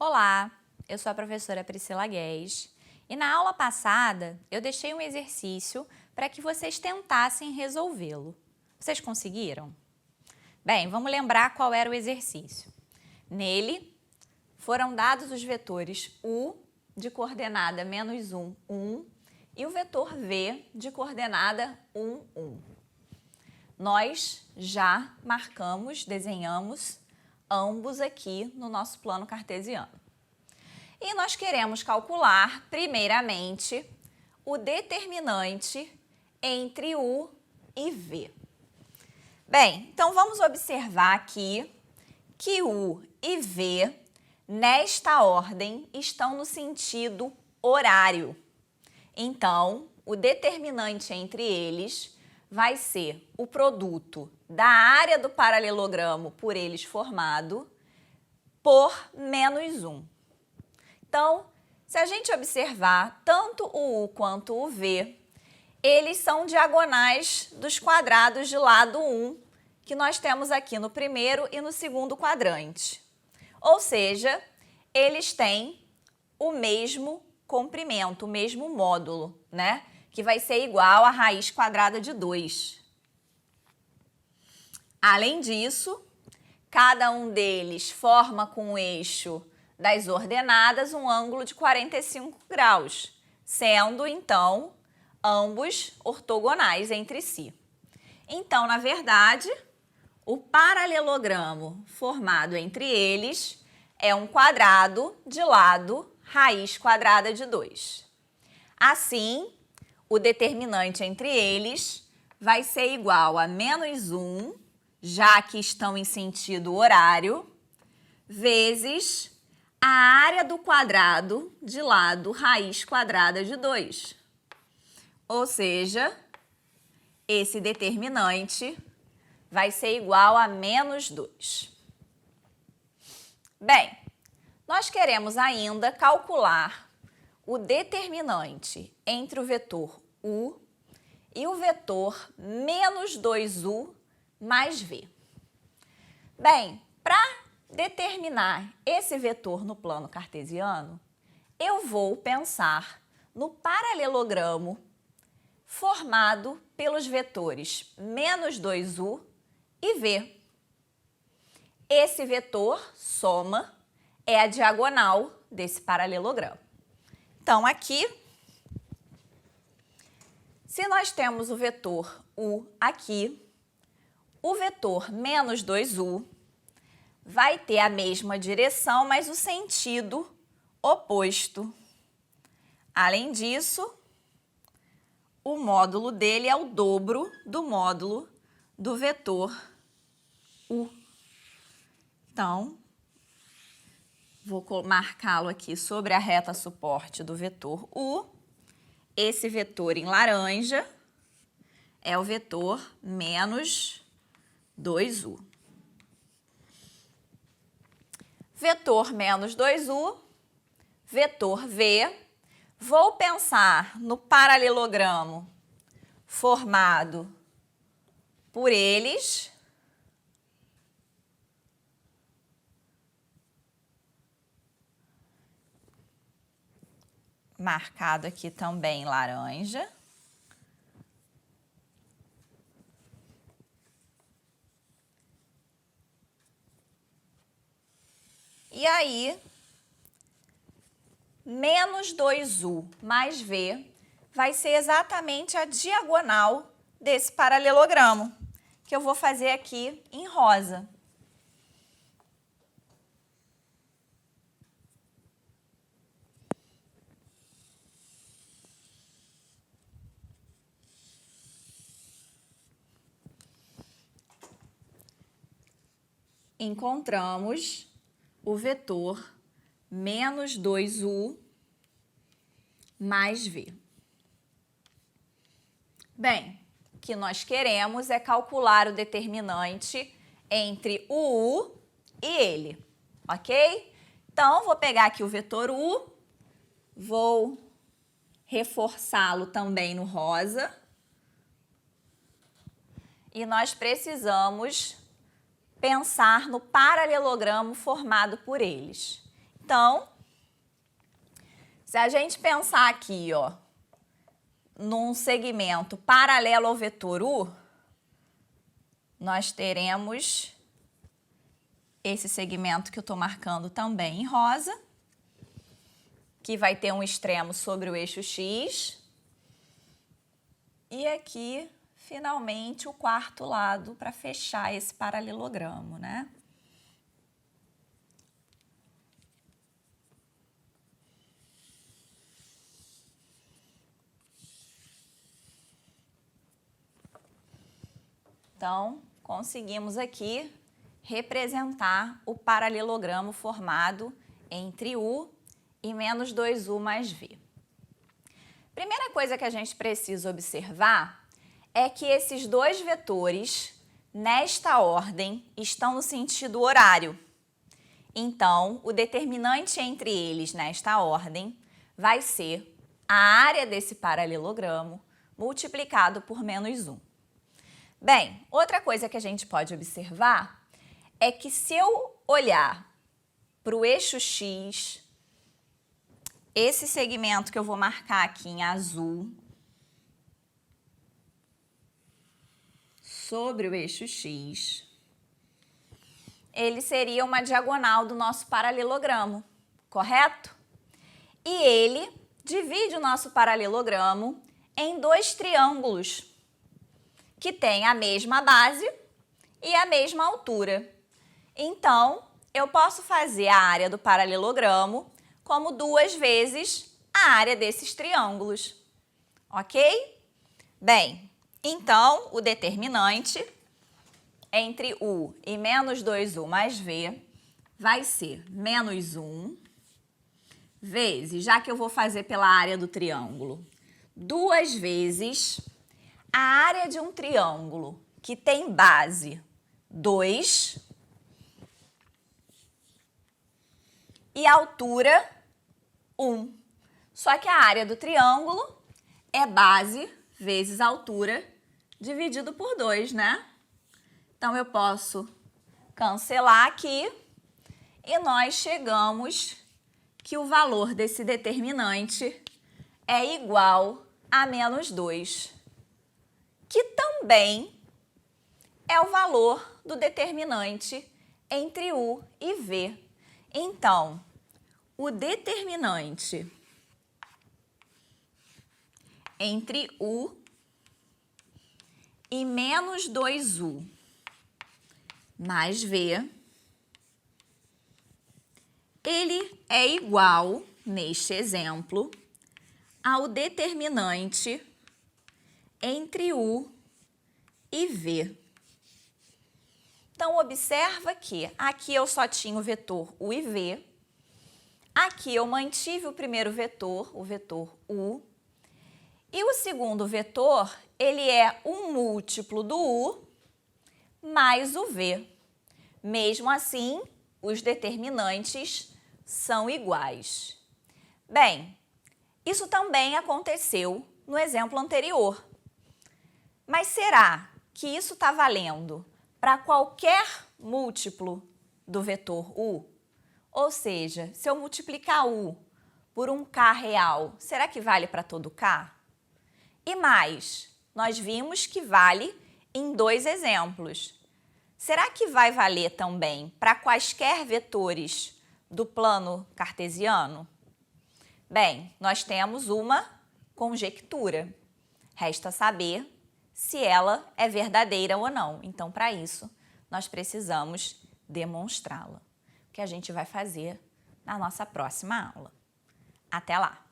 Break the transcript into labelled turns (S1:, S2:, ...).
S1: Olá, eu sou a professora Priscila Guedes e na aula passada eu deixei um exercício para que vocês tentassem resolvê-lo. Vocês conseguiram? Bem, vamos lembrar qual era o exercício. Nele foram dados os vetores u de coordenada -1, 1 e o vetor v de coordenada 1, 1. Nós já marcamos, desenhamos ambos aqui no nosso plano cartesiano. E nós queremos calcular, primeiramente, o determinante entre U e V. Bem, então vamos observar aqui que U e V, nesta ordem, estão no sentido horário. Então, o determinante entre eles vai ser o produto da área do paralelogramo por eles formado por -1. Então, se a gente observar tanto o U quanto o V, eles são diagonais dos quadrados de lado 1 que nós temos aqui no primeiro e no segundo quadrante. Ou seja, eles têm o mesmo comprimento, o mesmo módulo, né? Que vai ser igual à raiz quadrada de 2. Além disso, cada um deles forma com o eixo das ordenadas um ângulo de 45 graus, sendo, então, ambos ortogonais entre si. Então, na verdade, o paralelogramo formado entre eles é um quadrado de lado raiz quadrada de 2. Assim, o determinante entre eles vai ser igual a -1, já que estão em sentido horário, vezes a área do quadrado de lado raiz quadrada de 2. Ou seja, esse determinante vai ser igual a -2. Bem, nós queremos ainda calcular o determinante entre o vetor U e o vetor -2U mais V. Bem, para determinar esse vetor no plano cartesiano, eu vou pensar no paralelogramo formado pelos vetores -2U e V. Esse vetor, soma, é a diagonal desse paralelogramo. Então, aqui, se nós temos o vetor U aqui, o vetor -2U vai ter a mesma direção, mas o sentido oposto. Além disso, o módulo dele é o dobro do módulo do vetor U. Então, vou marcá-lo aqui sobre a reta suporte do vetor U. Esse vetor em laranja é o vetor -2U. Vetor -2U, vetor V. Vou pensar no paralelogramo formado por eles. Marcado aqui também laranja. E aí, -2U mais V vai ser exatamente a diagonal desse paralelogramo, que eu vou fazer aqui em rosa. Encontramos o vetor -2U mais V. Bem, o que nós queremos é calcular o determinante entre o U e ele, ok? Então, vou pegar aqui o vetor U, vou reforçá-lo também no rosa. E nós precisamos pensar no paralelogramo formado por eles. Então, se a gente pensar aqui, ó, num segmento paralelo ao vetor U, nós teremos esse segmento que eu estou marcando também em rosa, que vai ter um extremo sobre o eixo X. E aqui, finalmente, o quarto lado para fechar esse paralelogramo, né? Então, conseguimos aqui representar o paralelogramo formado entre U e menos 2U mais V. Primeira coisa que a gente precisa observar é que esses dois vetores, nesta ordem, estão no sentido horário. Então, o determinante entre eles, nesta ordem, vai ser a área desse paralelogramo multiplicado por menos 1. Bem, outra coisa que a gente pode observar é que se eu olhar para o eixo X, esse segmento que eu vou marcar aqui em azul, sobre o eixo X, ele seria uma diagonal do nosso paralelogramo, correto? E ele divide o nosso paralelogramo em dois triângulos, que têm a mesma base e a mesma altura. Então, eu posso fazer a área do paralelogramo como 2 vezes a área desses triângulos, ok? Bem, então, o determinante entre U e menos 2U mais V vai ser menos 1 vezes, já que eu vou fazer pela área do triângulo, 2 vezes a área de um triângulo que tem base 2 e altura 1. Só que a área do triângulo é base vezes altura dividido por 2, né? Então, eu posso cancelar aqui e nós chegamos que o valor desse determinante é igual a menos 2, que também é o valor do determinante entre U e V. Então, o determinante entre U e menos 2U mais V, ele é igual, neste exemplo, ao determinante entre U e V. Então, observa que aqui eu só tinha o vetor U e V, aqui eu mantive o primeiro vetor, o vetor U, e o segundo vetor, ele é um múltiplo do U mais o V. Mesmo assim, os determinantes são iguais. Bem, isso também aconteceu no exemplo anterior. Mas será que isso está valendo para qualquer múltiplo do vetor U? Ou seja, se eu multiplicar U por um K real, será que vale para todo K? E mais, nós vimos que vale em 2 exemplos. Será que vai valer também para quaisquer vetores do plano cartesiano? Bem, nós temos uma conjectura. Resta saber se ela é verdadeira ou não. Então, para isso, nós precisamos demonstrá-la, que a gente vai fazer na nossa próxima aula. Até lá!